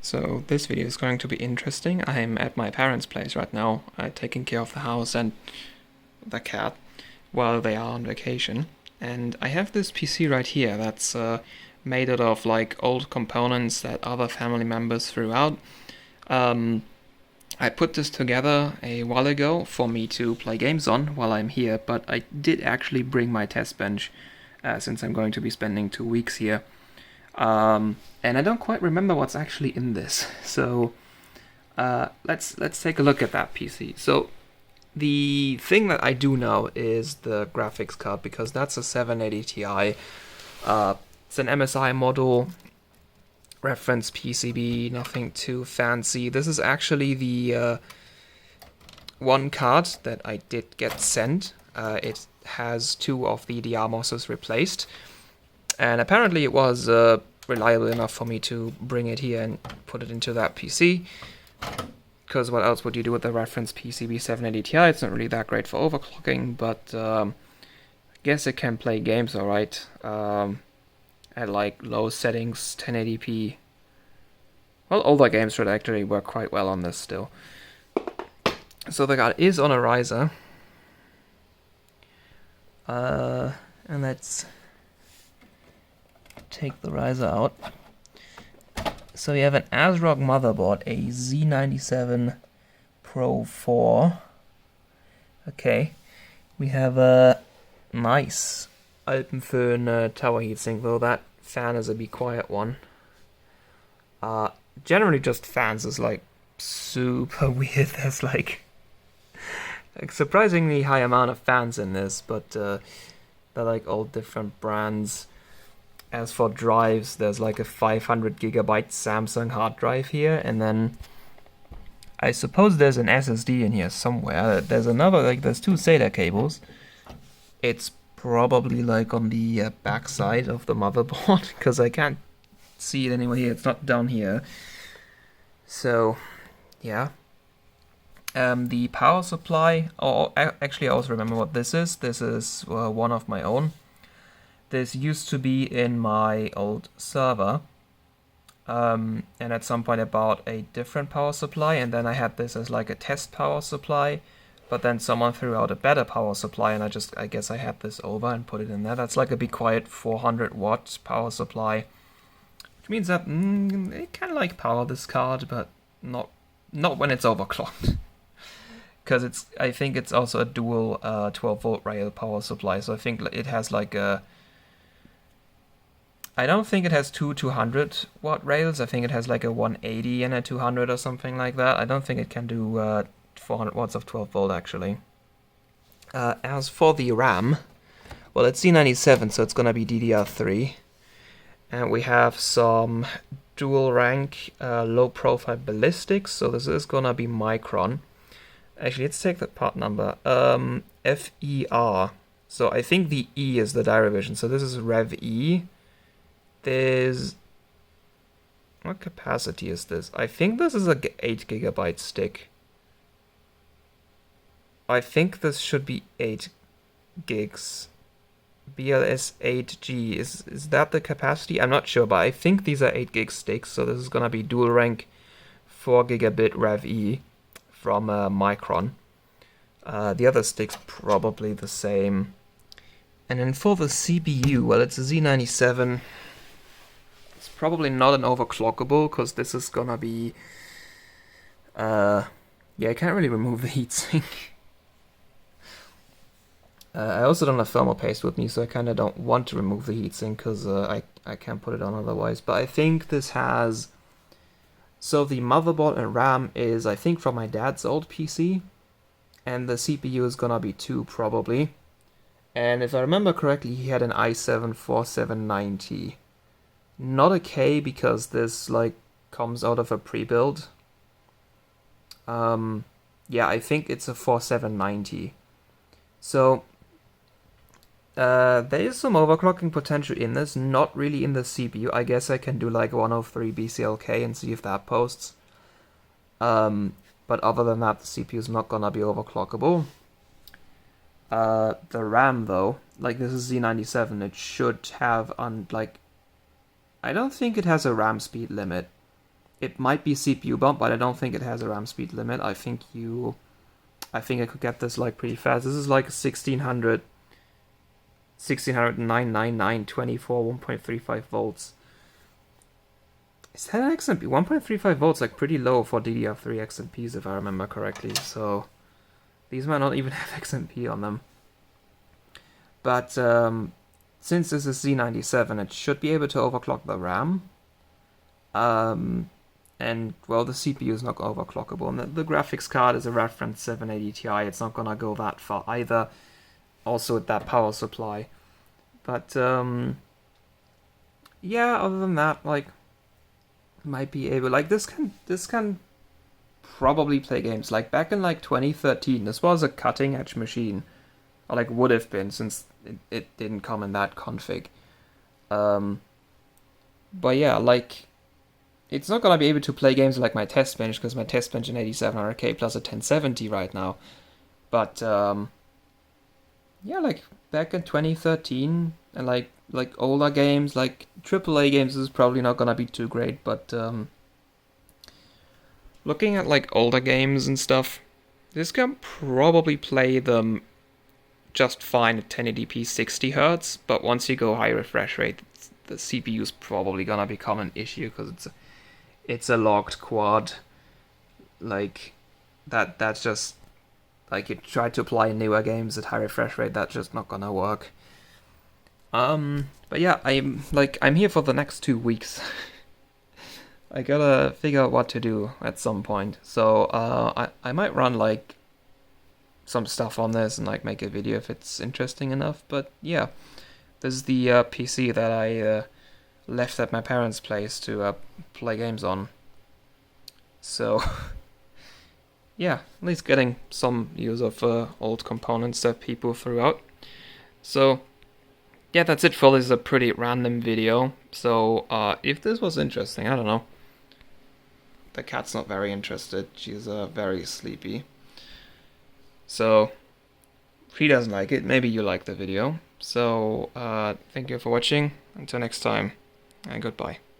So this video is going to be interesting. I'm at my parents' place right now, taking care of the house and the cat while they are on vacation. And I have this PC right here that's made out of like old components that other family members threw out. I put this together a while ago for me to play games on while I'm here, but I did actually bring my test bench since I'm going to be spending 2 weeks here. And I don't quite remember what's actually in this. So let's take a look at that PC. So the thing that I do know is the graphics card, because that's a 780 Ti. It's an MSI model, reference PCB, nothing too fancy. This is actually the one card that I did get sent. It has 2 of the DRMOSs replaced. And apparently it was reliable enough for me to bring it here and put it into that PC. Because what else would you do with the reference PCB 780 Ti? It's not really that great for overclocking, but I guess it can play games alright. At like low settings, 1080p. Well, older games should actually work quite well on this still. So the card is on a riser. And let's take the riser out. So we have an Asrock Motherboard, a Z97 Pro 4. Okay. We have a nice Alpenföhn tower heatsink, though that fan is a be quiet one. Generally just fans is like super weird. There's like a surprisingly high amount of fans in this, but they're like all different brands. As for drives, there's like a 500 gigabyte Samsung hard drive here, and then I suppose there's an SSD in here somewhere. There's another, like there's 2 SATA cables. It's probably like on the back side of the motherboard, because I can't see it anywhere here. It's not down here. So, yeah. The power supply, actually I also remember what this is. This is one of my own. This used to be in my old server, and at some point I bought a different power supply, and then I had this as like a test power supply, but then someone threw out a better power supply, and I guess I had this over and put it in there. That's like a Be Quiet 400 watt power supply, which means that it can like power this card, but not when it's overclocked. Because I think it's also a dual 12 volt rail power supply, so I think it has like a, I don't think it has 2 200 watt rails. I think it has like a 180 and a 200 or something like that. I don't think it can do 400 watts of 12 volt actually. As for the RAM, well, it's Z97, so it's gonna be DDR3, and we have some dual rank low profile ballistics. So this is gonna be Micron. Actually, let's take the part number. FER. So I think the E is the derivation. So this is Rev E. There's, what capacity is this? I think this is a 8 gigabyte stick. I think this should be 8 gigs. BLS 8G, is that the capacity? I'm not sure, but I think these are 8 gig sticks, so this is gonna be dual rank 4 gigabit Rev E from Micron. The other stick's probably the same. And then for the CPU, well, it's a Z97. It's probably not an overclockable, because this is gonna be yeah, I can't really remove the heatsink. I also don't have thermal paste with me, so I kind of don't want to remove the heatsink, because I can't put it on otherwise. But I think this has, so the motherboard and RAM is, I think, from my dad's old PC, and the CPU is gonna be 2 probably. And if I remember correctly, he had an i7 4790. Not a K, because this like comes out of a pre-build. Yeah, I think it's a 4790. So there is some overclocking potential in this, not really in the CPU. I guess I can do like 103 BCLK and see if that posts. But other than that, the CPU is not gonna be overclockable. The RAM though, like this is Z97, it should have like, I don't think it has a RAM speed limit. it might be CPU bump, but I don't think it has a RAM speed limit. I think I could get this like pretty fast. This is like 1600 24 1.35 volts. Is that an XMP? 1.35 volts, like pretty low for DDR3 XMPs if I remember correctly. So these might not even have XMP on them. But since this is Z97, it should be able to overclock the RAM. And well, the CPU is not overclockable, and the graphics card is a reference 780 Ti. It's not gonna go that far either. Also with that power supply, but yeah. Other than that, like, might be able, like, this can probably play games. Like back in like 2013, this was a cutting edge machine, or like would have been, since it didn't come in that config. But yeah, like, it's not gonna be able to play games like my test bench, because my test bench in 8700K plus a 1070 right now. But yeah, like back in 2013, and like older games, like AAA games, is probably not gonna be too great. But looking at like older games and stuff, this can probably play them just fine at 1080p 60 Hz. But once you go high refresh rate, the CPU is probably gonna become an issue, because it's a locked quad. Like that's just, like, you try to apply newer games at high refresh rate, that's just not gonna work. But yeah, I'm here for the next 2 weeks. I gotta figure out what to do at some point. So I might run like some stuff on this and like make a video if it's interesting enough. But yeah, this is the PC that I left at my parents' place to play games on. So yeah, at least getting some use of old components that people threw out. So yeah, that's it for this. A pretty random video. So if this was interesting, I don't know. The cat's not very interested. She's very sleepy. So she doesn't like it. Maybe you like the video. So thank you for watching. Until next time, and goodbye.